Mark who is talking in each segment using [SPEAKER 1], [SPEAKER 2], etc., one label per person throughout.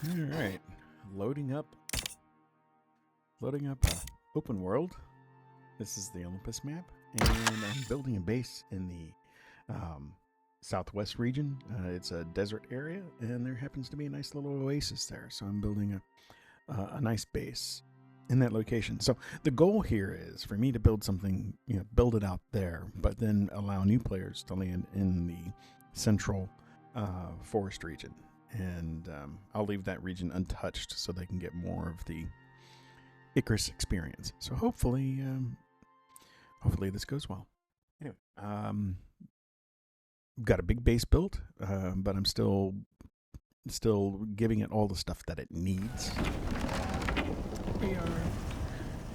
[SPEAKER 1] All right, loading up open world. This is the Olympus map, and I'm building a base in the southwest region. It's a desert area, and there happens to be a nice little oasis there. So I'm building a nice base in that location. So the goal here is for me to build something, build it out there, but then allow new players to land in the central forest region. And I'll leave that region untouched so they can get more of the Icarus experience. So hopefully this goes well. Anyway, got a big base built, but I'm still giving it all the stuff that it needs.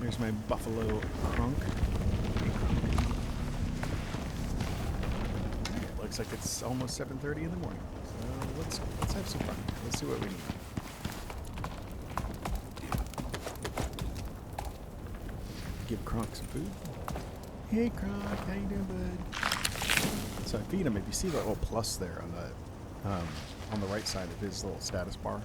[SPEAKER 1] There's my buffalo crunk. It looks like it's almost 7:30 in the morning. So let's have some fun. Let's see what we need. Give Kronk some food. Hey Kronk, how you doing, bud? So I feed him. If you see that little plus there on the right side of his little status bar,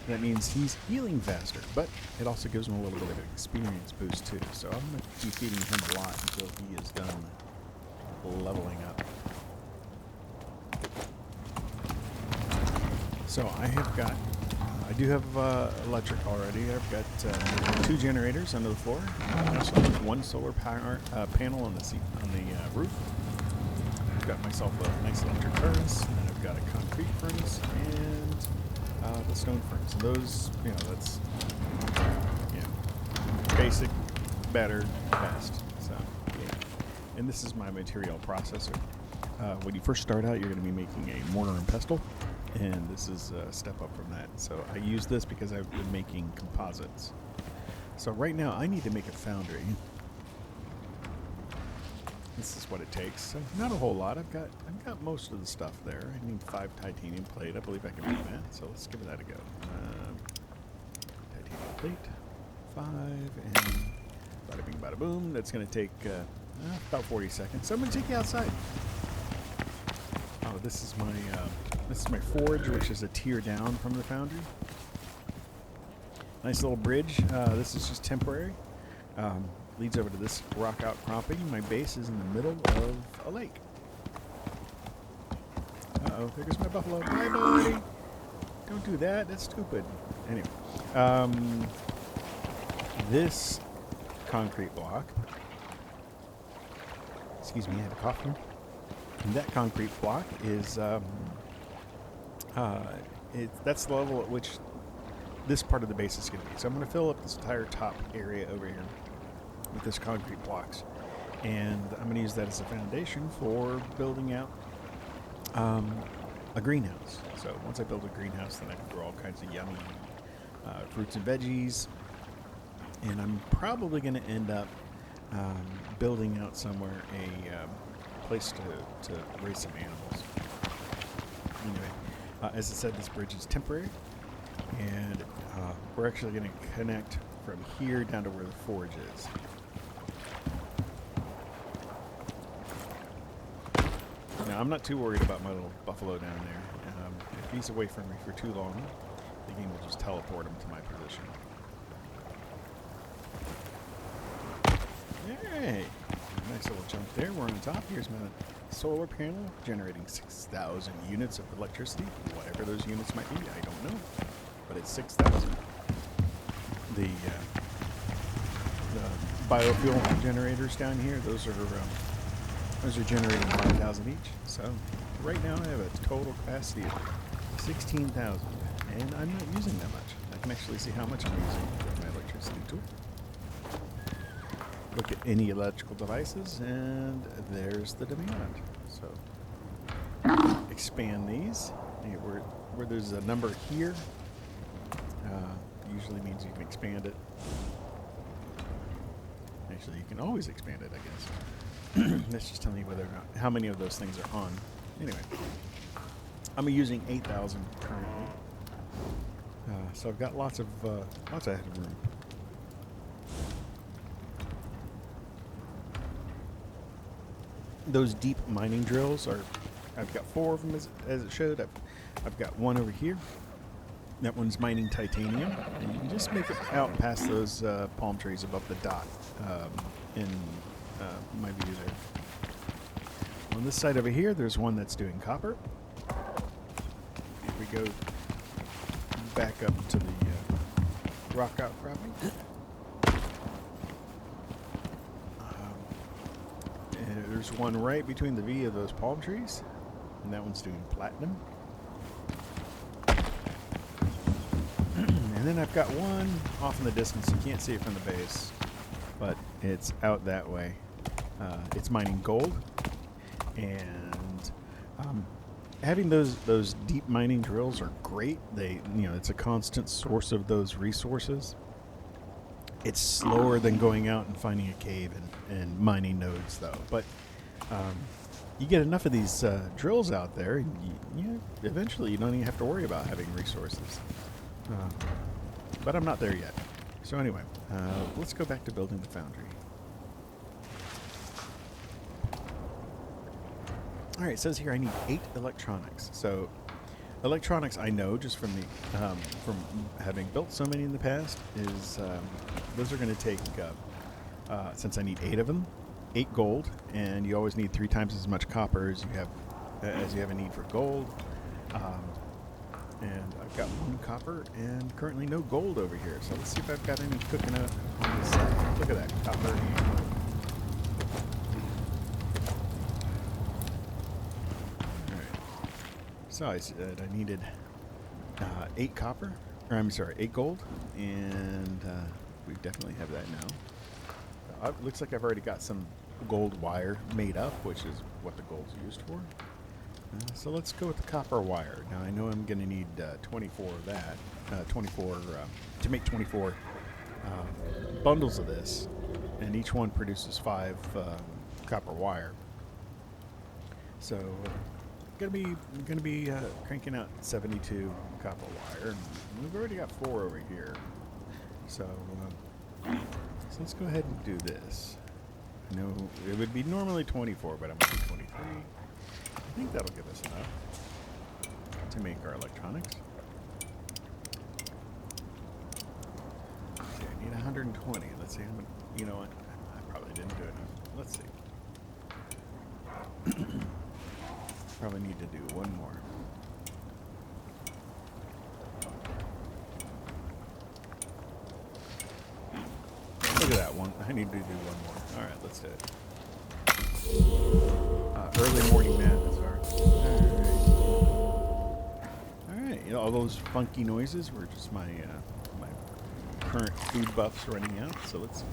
[SPEAKER 1] that means he's healing faster, but it also gives him a little bit of an experience boost too. So I'm going to be feeding him a lot until he is done leveling up. So I do have electric already. I've got 2 generators under the floor. I also have 1 solar power panel on the roof. I've got myself a nice electric furnace, and I've got a concrete furnace and the stone furnace. And those, that's basic, better, best. So, yeah. And this is my material processor. When you first start out, you're going to be making a mortar and pestle. And this is a step up from that. So I use this because I've been making composites. So right now I need to make a foundry. This is what it takes. So not a whole lot. I've got most of the stuff there. I need 5 titanium plate. I believe I can do that. So let's give that a go. Titanium plate, 5, and bada bing bada boom. That's going to take about 40 seconds. So I'm going to take you outside. Oh, this is my forge, which is a tier down from the foundry. Nice little bridge. This is just temporary. Leads over to this rock outcropping. My base is in the middle of a lake. Uh-oh, there goes my buffalo. Bye, buddy. Don't do that. That's stupid. Anyway, this concrete block. Excuse me, I had a cough here. And that concrete block is that's the level at which this part of the base is going to be. So I'm going to fill up this entire top area over here with this concrete blocks, and I'm going to use that as a foundation for building out a greenhouse. So once I build a greenhouse, then I can grow all kinds of yummy fruits and veggies, and I'm probably going to end up building out somewhere a place to raise some animals. Anyway, as I said, this bridge is temporary, and we're actually going to connect from here down to where the forge is. Now, I'm not too worried about my little buffalo down there. If he's away from me for too long, the game will just teleport him to my position. Hey! Nice little jump there. We're on top. Here's my solar panel generating 6,000 units of electricity. Whatever those units might be, I don't know. But it's 6,000. The biofuel generators down here, those are generating 5,000 each. So right now I have a total capacity of 16,000. And I'm not using that much. I can actually see how much I'm using with my electricity tool. Look at any electrical devices, and there's the demand. So expand these. Where there's a number here, usually means you can expand it. Actually, you can always expand it, I guess. That's just telling you whether or not how many of those things are on. Anyway, I'm using 8,000 currently, so I've got lots of headroom. Those deep mining drills I've got 4 of them as it showed. I've got one over here, That one's mining titanium. And you can just make it out past those palm trees above the dot in my view there. On this side over here, there's one that's doing copper. If we go back up to the rock outcropping. And there's one right between the V of those palm trees, and that one's doing platinum. And then I've got one off in the distance. You can't see it from the base, but it's out that way. It's mining gold, and having those deep mining drills are great. It's a constant source of those resources. It's slower than going out and finding a cave and mining nodes, though. But you get enough of these drills out there, and eventually you don't even have to worry about having resources. But I'm not there yet. So anyway, let's go back to building the foundry. All right, it says here I need 8 electronics. So electronics, I know just from the from having built so many in the past, is those are going to take since I need 8 of them, 8 gold, and you always need 3 times as much copper as you have a need for gold. And I've got 1 copper and currently no gold over here. So let's see if I've got any cooking up on this side. Look at that copper. So I said I needed 8 copper, or I'm sorry, 8 gold, and we definitely have that now. Looks like I've already got some gold wire made up, which is what the gold's used for. So let's go with the copper wire. Now I know I'm going to need 24 of that, 24 to make 24 bundles of this, and each one produces 5 copper wire. So gonna be cranking out 72 copper wire, and we've already got 4 over here. So let's go ahead and do this. I know it would be normally 24, but I'm going to do 23. I think that'll give us enough to make our electronics. Okay, I need 120. Let's see how many. You know what? I probably didn't do enough. Let's see. Probably need to do 1 more. Look at that one. I need to do 1 more. All right, let's do it. Early morning nap is ours. All right. You know, all those funky noises were just my my current food buffs running out. So let's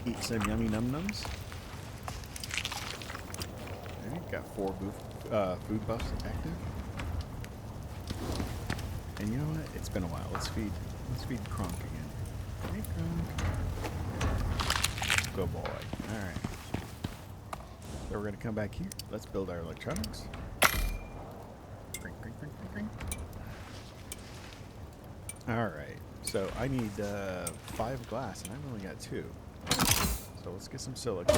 [SPEAKER 1] eat some yummy num nums. All right, got 4 food buffs active. And you know what? It's been a while. Let's feed Kronk again. Hey, Kronk. Good boy. All right. So we're going to come back here. Let's build our electronics. All right. So I need 5 glass, and I've only got 2. So let's get some silicon.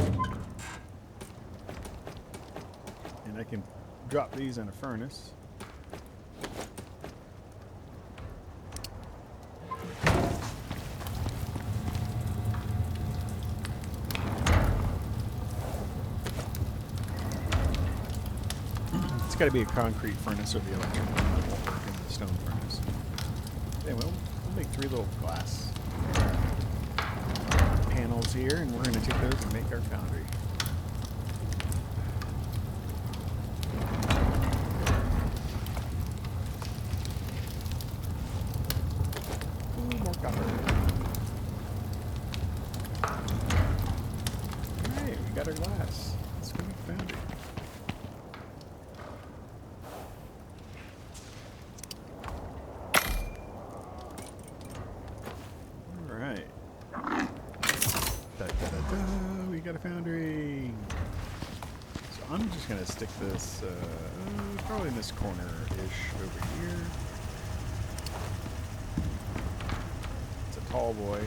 [SPEAKER 1] And I can drop these in a furnace. It's got to be a concrete furnace or the electric one won't work in the stone furnace. Anyway, we'll make 3 little glass panels here, and we're going to take those and make our foundry. Ooh, more copper. Alright, we got our glass. Let's go make foundry. We got a foundry. So I'm just gonna stick this probably in this corner-ish over here. It's a tall boy.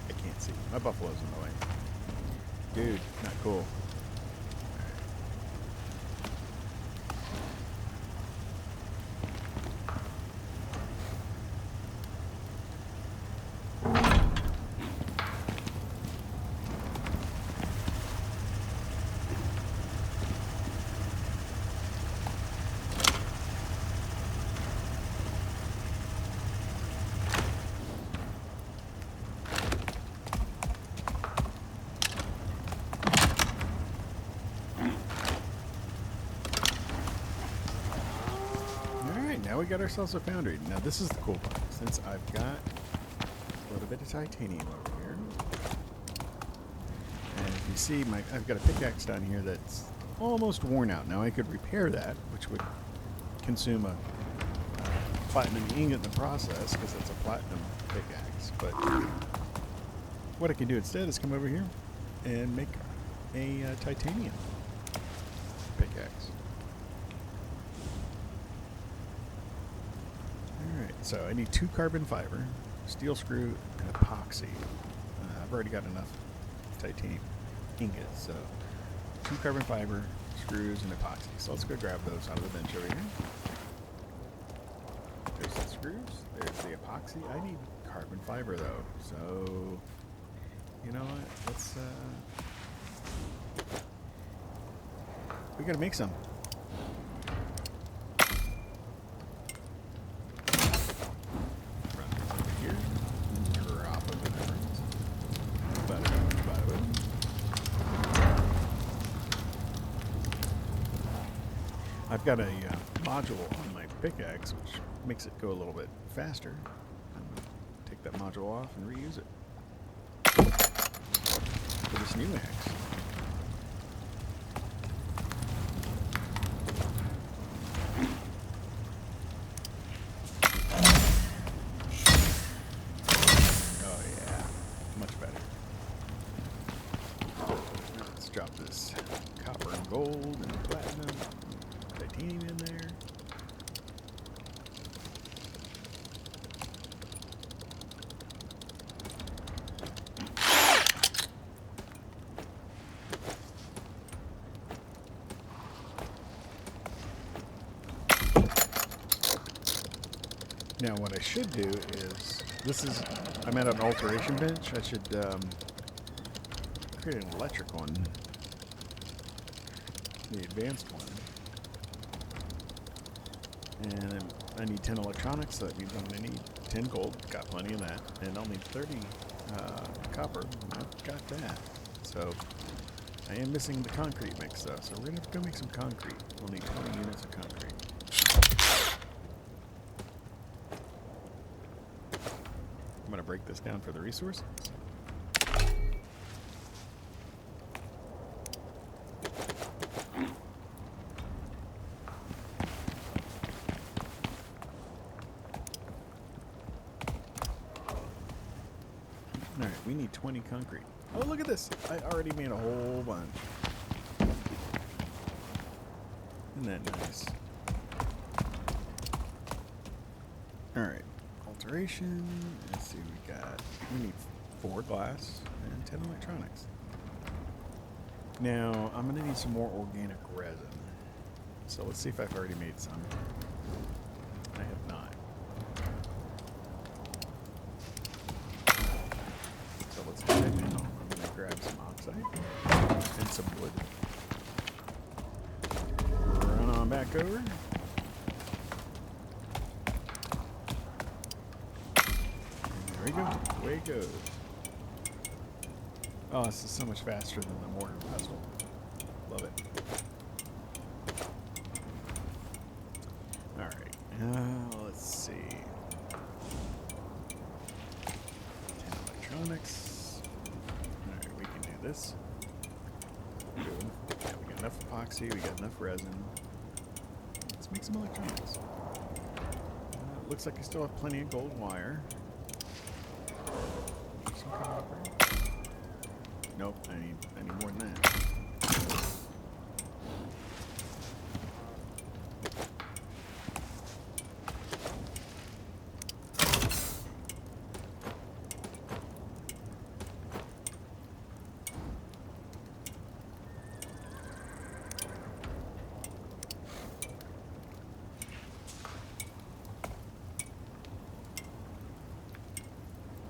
[SPEAKER 1] I can't see. My buffalo's in the way. Dude, not cool. now we got ourselves a foundry. Now this is the cool part. Since I've got a little bit of titanium over here, and if you see, I've got a pickaxe down here that's almost worn out. Now I could repair that, which would consume a platinum ingot in the process, because it's a platinum pickaxe. But what I can do instead is come over here and make a titanium pickaxe. Alright, so I need 2 carbon fiber, steel screw, and epoxy. I've already got enough titanium ingots, so 2 carbon fiber, screws, and epoxy. So let's go grab those out of the bench over here. There's the screws, there's the epoxy. I need carbon fiber though, so you know what? Let's we gotta make some. Run over here, drop them in there. Bada boom. I've got a module on my pickaxe, which makes it go a little bit faster. I'm gonna take that module off and reuse it for this new axe. Oh yeah, much better. Let's drop this copper and gold and platinum, titanium in there. Now what I should do is, I'm at an alteration bench, I should create an electric one, the advanced one. And I need 10 electronics, so that means I'm going to need 10 gold, got plenty of that, and I'll need 30 copper, I've got that. So I am missing the concrete mix though, so we're going to have to go make some concrete. We'll need 20 units of concrete. I'm going to break this down for the resources. Alright, we need 20 concrete. Oh, look at this! I already made a whole bunch. Isn't that nice? Alright. Alteration. Let's see, we need 4 glass and 10 electronics. Now, I'm going to need some more organic resin. So let's see if I've already made some. I have not. So let's do that now. I'm going to grab some oxide and some wood. Run on back over. There we go. Away it goes. Oh, this is so much faster than the mortar pestle. Love it. Alright. Let's see. 10 electronics. Alright, we can do this. Boom. Yeah, we got enough epoxy, we got enough resin. Let's make some electronics. Looks like I still have plenty of gold wire. Some copper. Nope, I need more than that.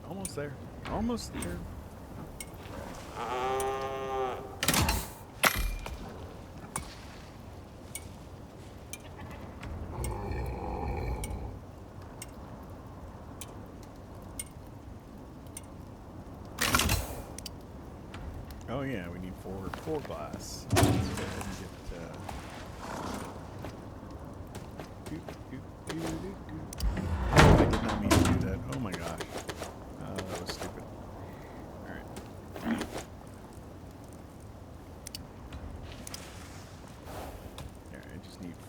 [SPEAKER 1] Almost there. Almost there. Oh yeah, we need four glass. Let's go ahead and get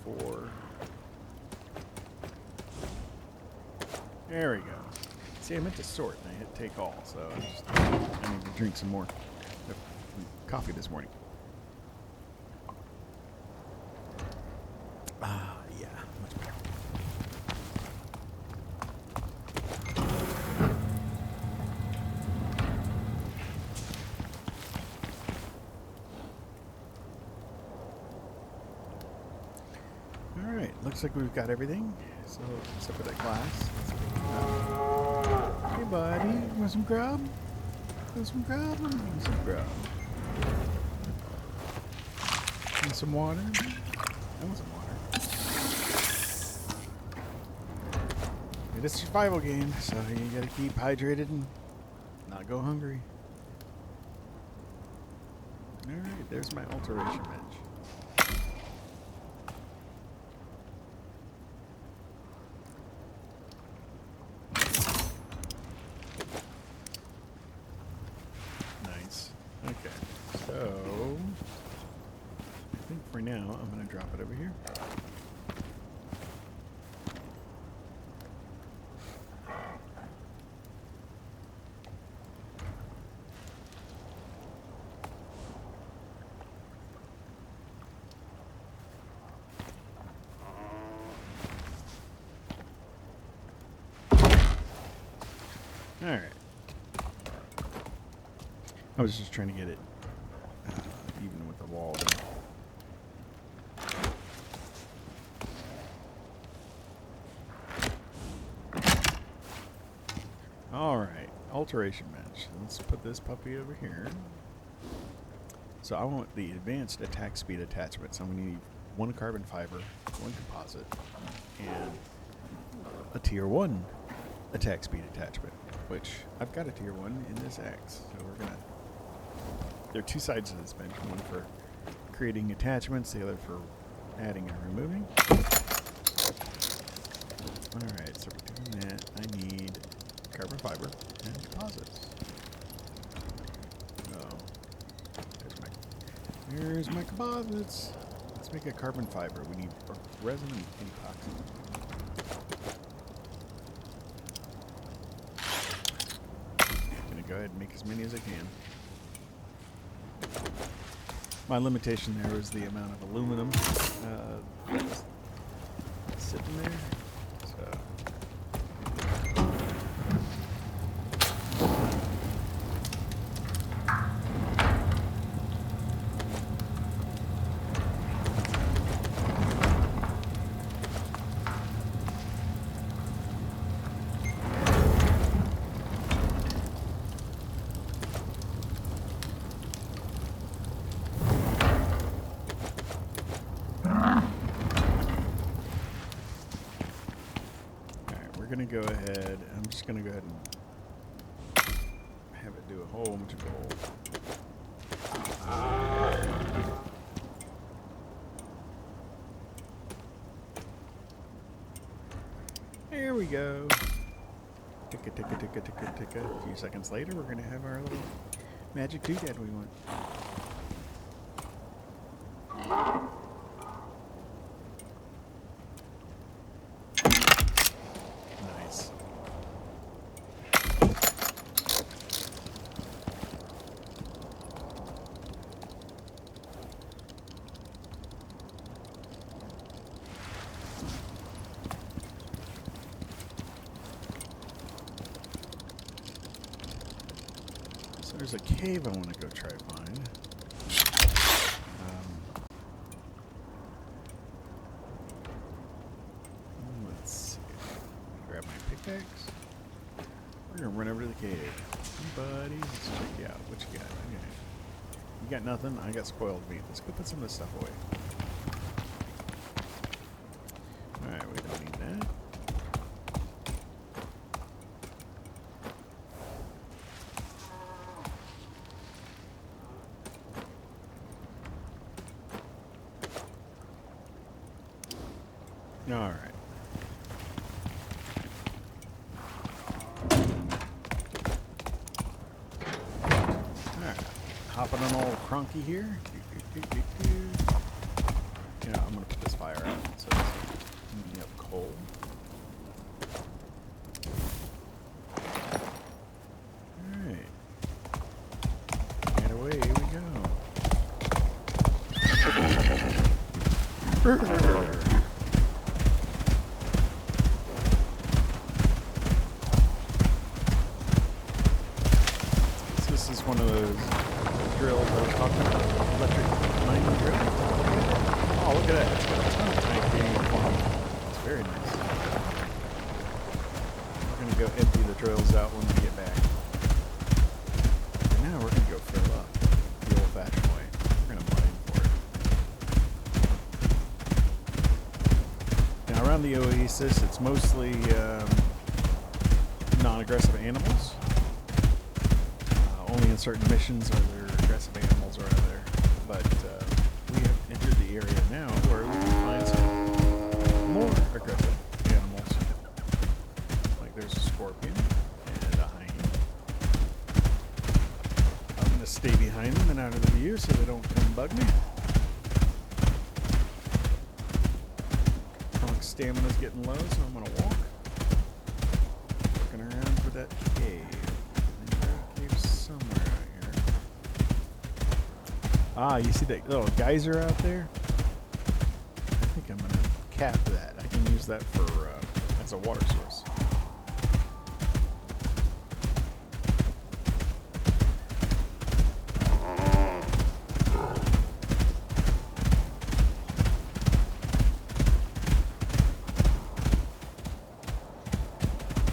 [SPEAKER 1] 4. There we go. See, I meant to sort, and I hit take all, so I need to drink some more coffee this morning. Yeah, much better. All right, looks like we've got everything. So, except for that glass. Hey, buddy, want some grub? Want some grub? Let me give you some grub. Want some water? I want some water. It's a survival game, so you gotta keep hydrated and not go hungry. Alright, there's my alteration bench. Nice. Okay, so I think for now I'm gonna drop it over here. Alright. I was just trying to get it even with the wall there. Alright, alteration bench. Let's put this puppy over here. So I want the advanced attack speed attachment. So I'm going to need 1 carbon fiber, 1 composite, and a tier 1 attack speed attachment, which I've got a tier 1 in this axe. So we're going to... There are 2 sides to this bench. One for creating attachments, the other for adding and removing. Alright, so we're doing that. I need carbon fiber and composites. Here's my composites. Let's make a carbon fiber. We need resin and epoxy. I'm gonna go ahead and make as many as I can. My limitation there was the amount of aluminum that was sitting there. So. Gonna go ahead. I'm just gonna go ahead and have it do a whole bunch of gold. There we go. Ticka ticka ticka ticka ticka. A few seconds later, we're gonna have our little magic doodad we want. There's a cave I want to go try to find. Let's see. Grab my pickaxe. We're gonna run over to the cave. Hey buddy, let's check you out. What you got? Okay. You got nothing? I got spoiled meat. Let's go put some of this stuff away. Alright, we don't need that. Alright. Alright. Hopping on old Cronky here. Yeah, I'm gonna put this fire out. hole. Alright. And away we go. This is one of those drills I was talking about. Electric mining drill. Oh, look at that. It's got a ton of titanium on it. It's very nice. We're going to go empty the drills out when we get back. And now we're going to go fill up the old-fashioned way. We're going to mine for it. Now, around the oasis, it's mostly non-aggressive animals. Only in certain missions are there aggressive animals around there. But we have entered the area now where we can find some more aggressive animals. Like there's a scorpion and a hyena. I'm going to stay behind them and out of the view so they don't come bug me. Trunk's stamina's getting low, so I'm going to walk. Looking around for that cave. Somewhere out here. Ah, you see that little geyser out there? I think I'm going to cap that. I can use that for as a water source.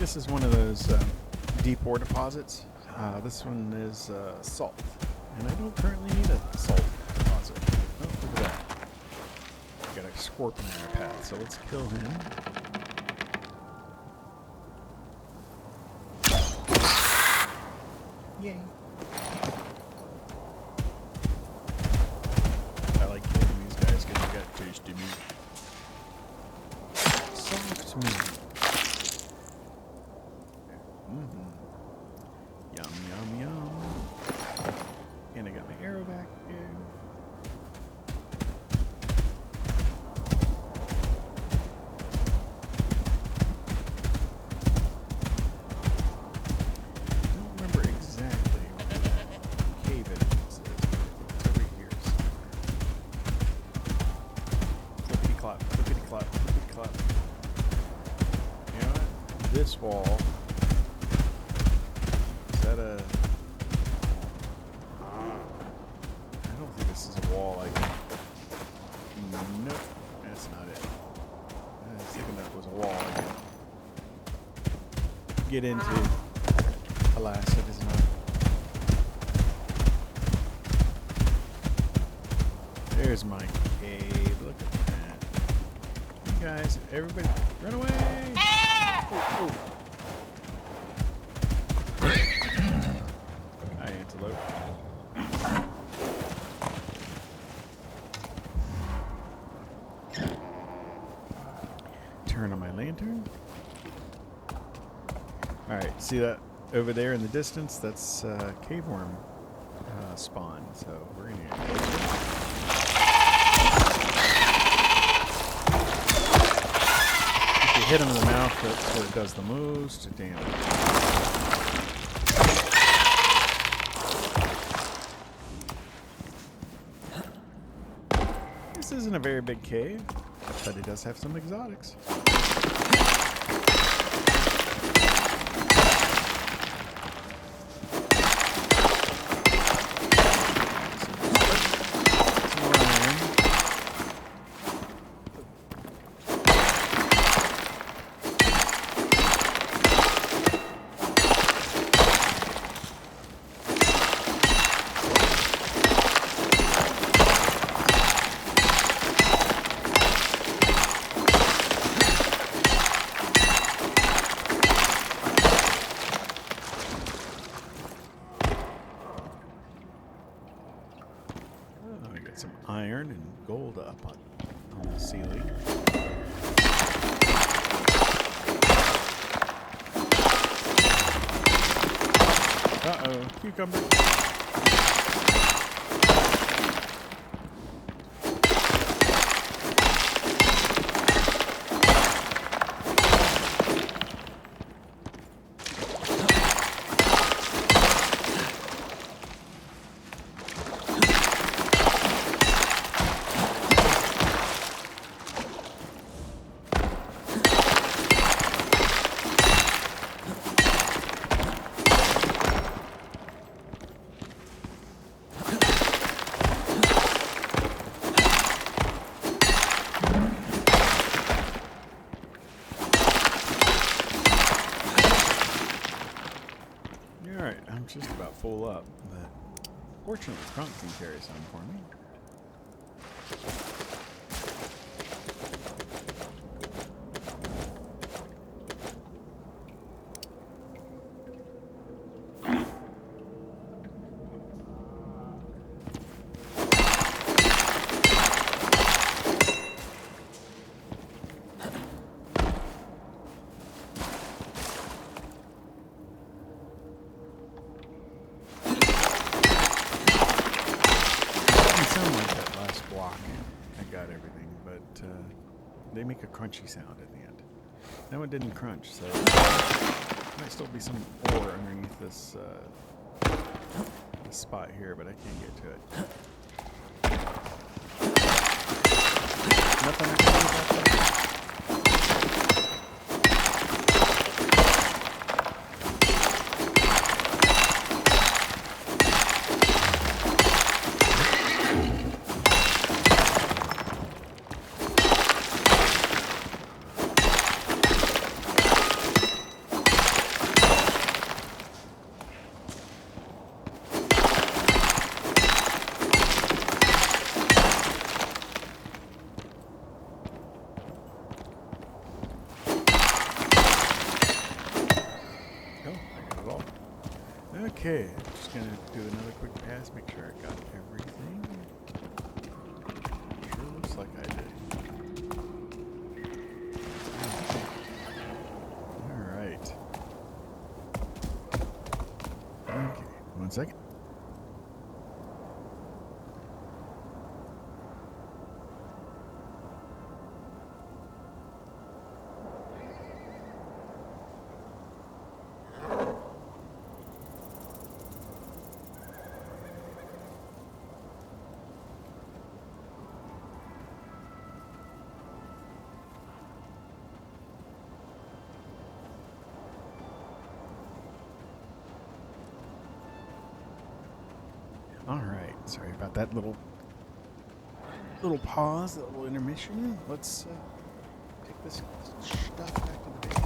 [SPEAKER 1] This is one of those deep ore deposits. This one is salt, and I don't currently need a salt deposit. Oh, look at that. Got a scorpion in our path, so let's kill him. Yay. I like killing these guys because they got tasty meat. Soft meat. Yum, yum, yum. And I got my arrow back here. I don't remember exactly what cave it is. It's over here somewhere. Flippity clop, flippity clop, flippity clop. You know what? This wall. I don't think this is a wall I can... Nope, that's not it. I was thinking that was a wall I can get into. Alas, it is not. There's my cave. Look at that. You guys, everybody, run away! Oh, oh. Turn on my lantern. Alright, see that over there in the distance? That's cave worm spawn. So we're going to get closer. If you hit him in the mouth, that's where it does the most damage. This isn't a very big cave, but it does have some exotics. Some iron and gold up on the ceiling. Uh-oh, cucumber. just about full up, but fortunately, Kronk can carry some for me. They make a crunchy sound at the end. That one didn't crunch, so there might still be some ore underneath this spot here, but I can't get to it. Nothing I can do about that. Okay, just gonna do another quick pass, make sure I got everything. Sure looks like I did. Alright. Okay, 1 second. Alright, sorry about that little pause, that little intermission. Let's take this stuff back to the base.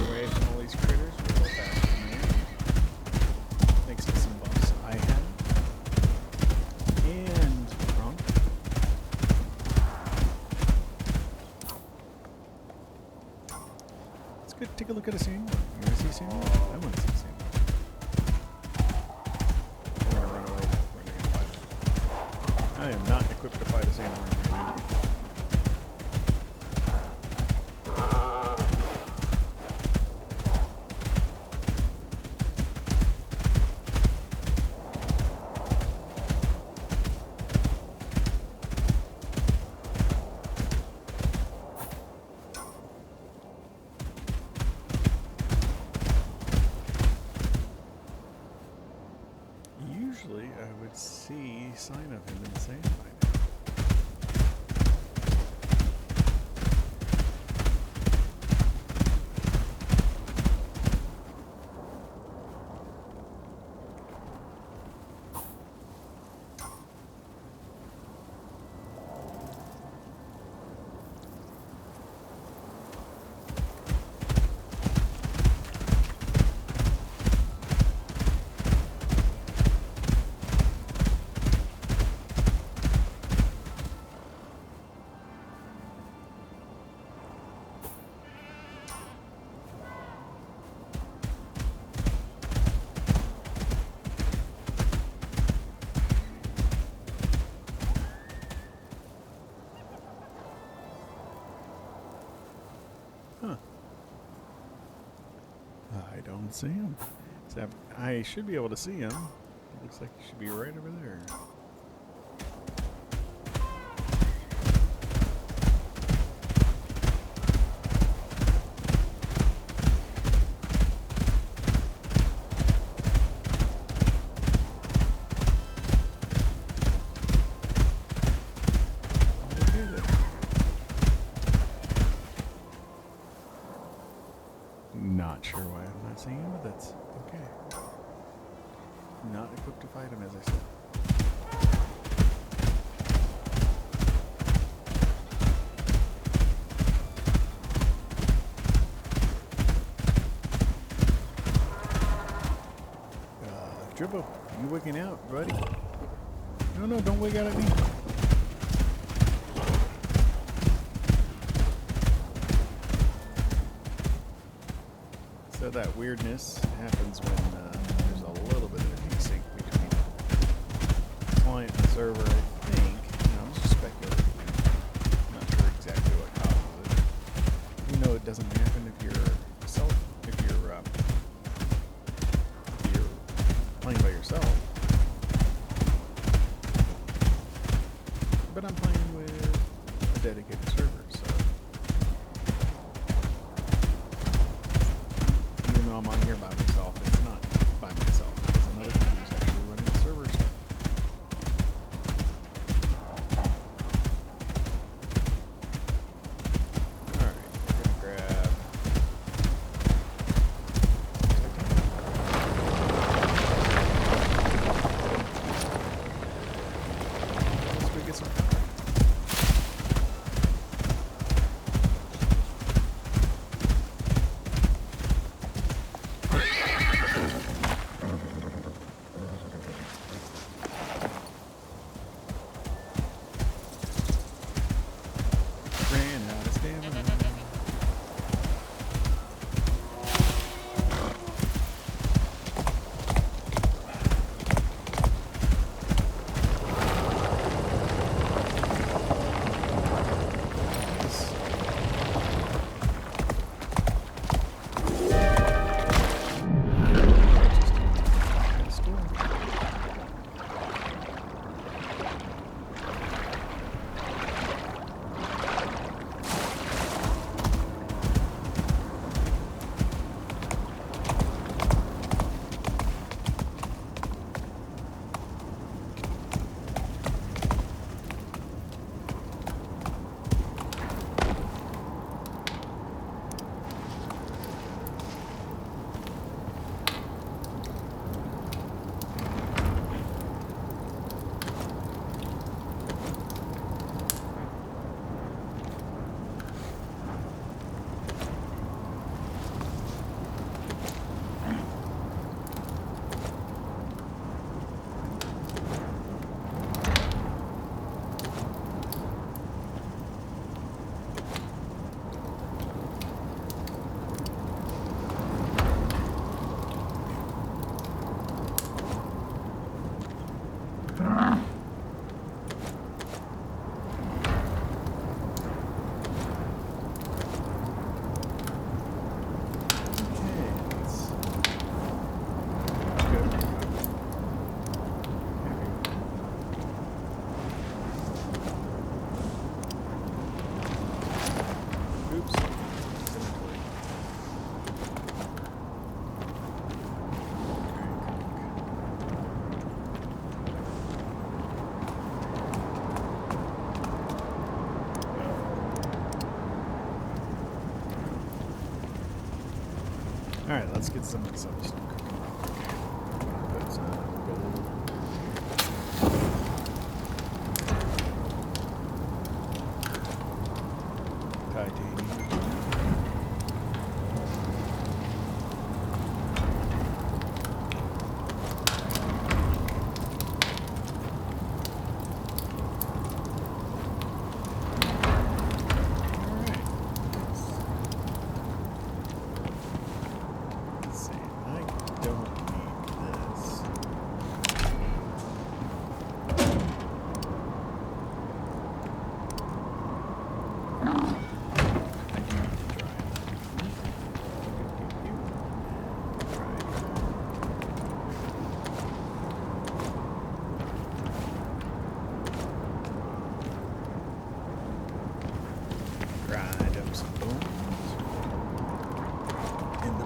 [SPEAKER 1] Away from all these critters real fast from here. Thanks to some buffs I had. And Kronk. It's good to take a look at a sandworm. You want to see a sandworm? I want to see a sandworm. I'm going to run away. We're going to fight it. I am not equipped to fight a sandworm right now. Usually I would see sign of him in the sand by now. Huh. I don't see him. Except I should be able to see him. It looks like he should be right over there. Not sure why I'm not seeing him, but that's okay. Not equipped to fight him, as I said. Dribble, you wigging out, buddy? No, don't wig out at me. So that weirdness happens when there's a little bit of a desync between client and server, I think. I'm just speculating. I'm not sure exactly what causes it. You know, it doesn't happen if you're playing by yourself. But I'm playing with a dedicated server, so even though I'm on here by myself, it's not by myself. There's another dude who's actually running the server stuff. Alright, we're gonna grab get some power. Ran out of stamina. Alright, let's get some of this other stuff cooking real quick. Put some gold. Titanium.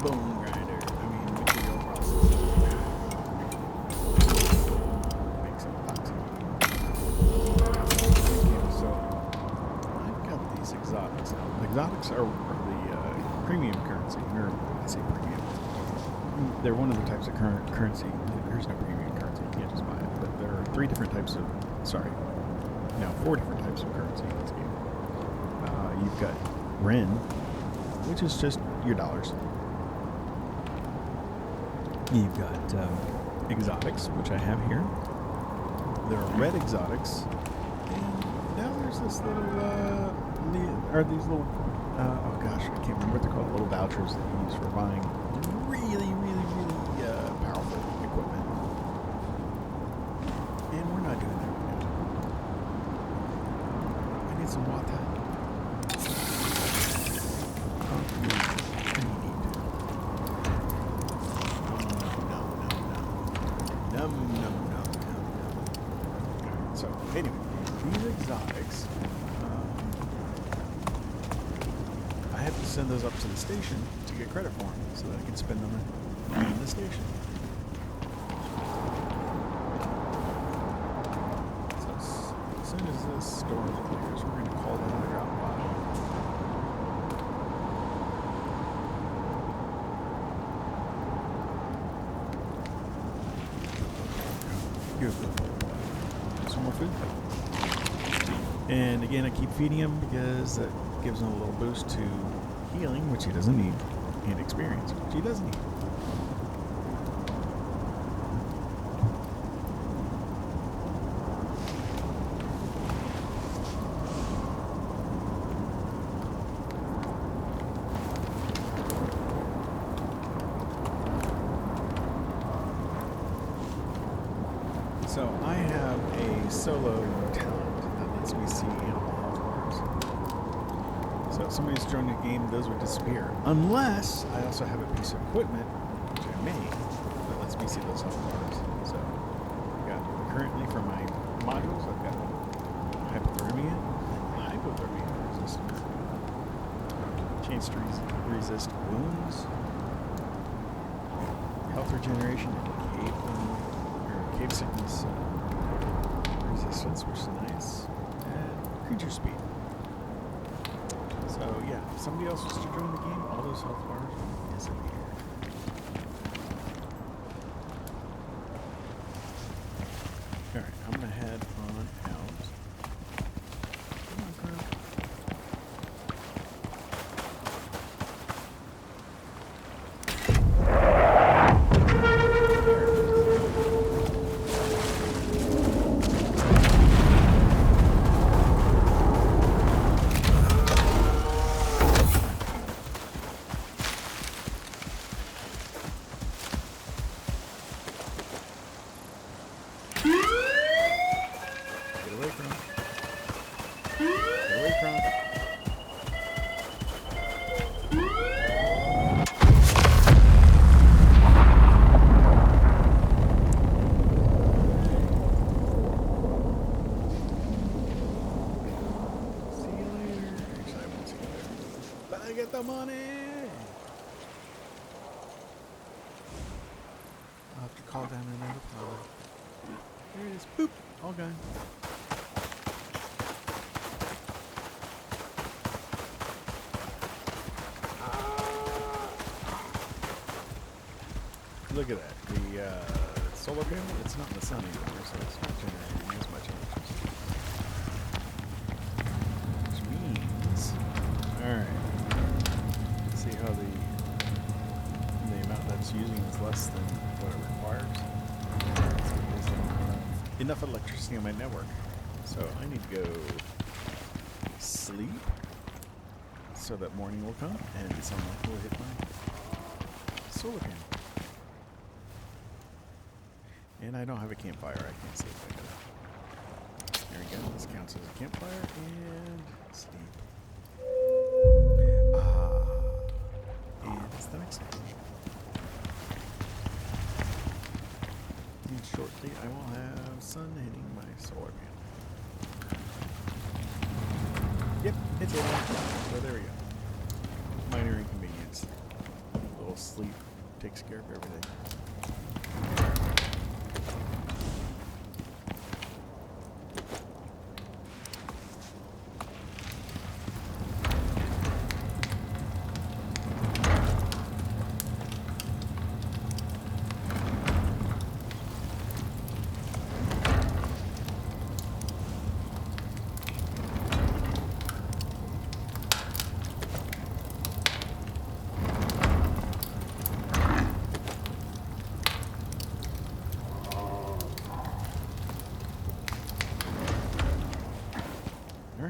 [SPEAKER 1] Bone grinder. I mean, material processor. Make some epoxy. So, I've got these exotics. Exotics are the premium currency. Or I say premium. they're one of the types of currency. There's no premium currency. You can't just buy it. But there are 4 different types of currency in this game. You've got Ren, which is just your dollars. You've got exotics, which I have here. There are red exotics. And now there's this little, these little, oh gosh, I can't remember what they're called, little vouchers that you use for buying really powerful equipment. And we're not doing that right now. I need some water. So, anyway, these exotics, I have to send those up to the station to get credit for them so that I can spend them in the station. So, as soon as this storm clears, we're going to call that a drop by. Some more food. And again, I keep feeding him because that gives him a little boost to healing, which he doesn't need, and experience, which he doesn't need. So I have a solo talent that lets me see animal health bars. So if somebody's joining the game, those would disappear. Unless I also have a piece of equipment, which I made, that lets me see those health bars. So I've got currently for my modules, I've got hypothermia and hypothermia resistance. Chance to resist wounds, health regeneration, and cave sickness resistance, which is nice, and creature speed. So yeah, if somebody else was to join the game, all those health bars will disappear. Alright, I'm gonna head on out. Come on, girl. Get the money! I'll have to call down another power. There it is. Boop! All gone. Look at that. The solar panel, it's not in the sun anymore, so it's not generating as much electricity. Which means... Alright. See how the amount that's using is less than what it requires. It's enough electricity on my network. So I need to go sleep so that morning will come and sunlight will hit my solar panel. And I don't have a campfire. I can't sleep like that. There we go. This counts as a campfire and sleep. And it's the next stage. And shortly I will have sun hitting my solar panel. Yep, it's in. So there we go. Minor inconvenience. A little sleep takes care of everything.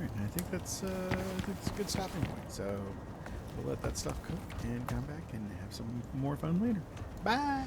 [SPEAKER 1] right, I think that's a good stopping point. So we'll let that stuff cook and come back and have some more fun later. Bye.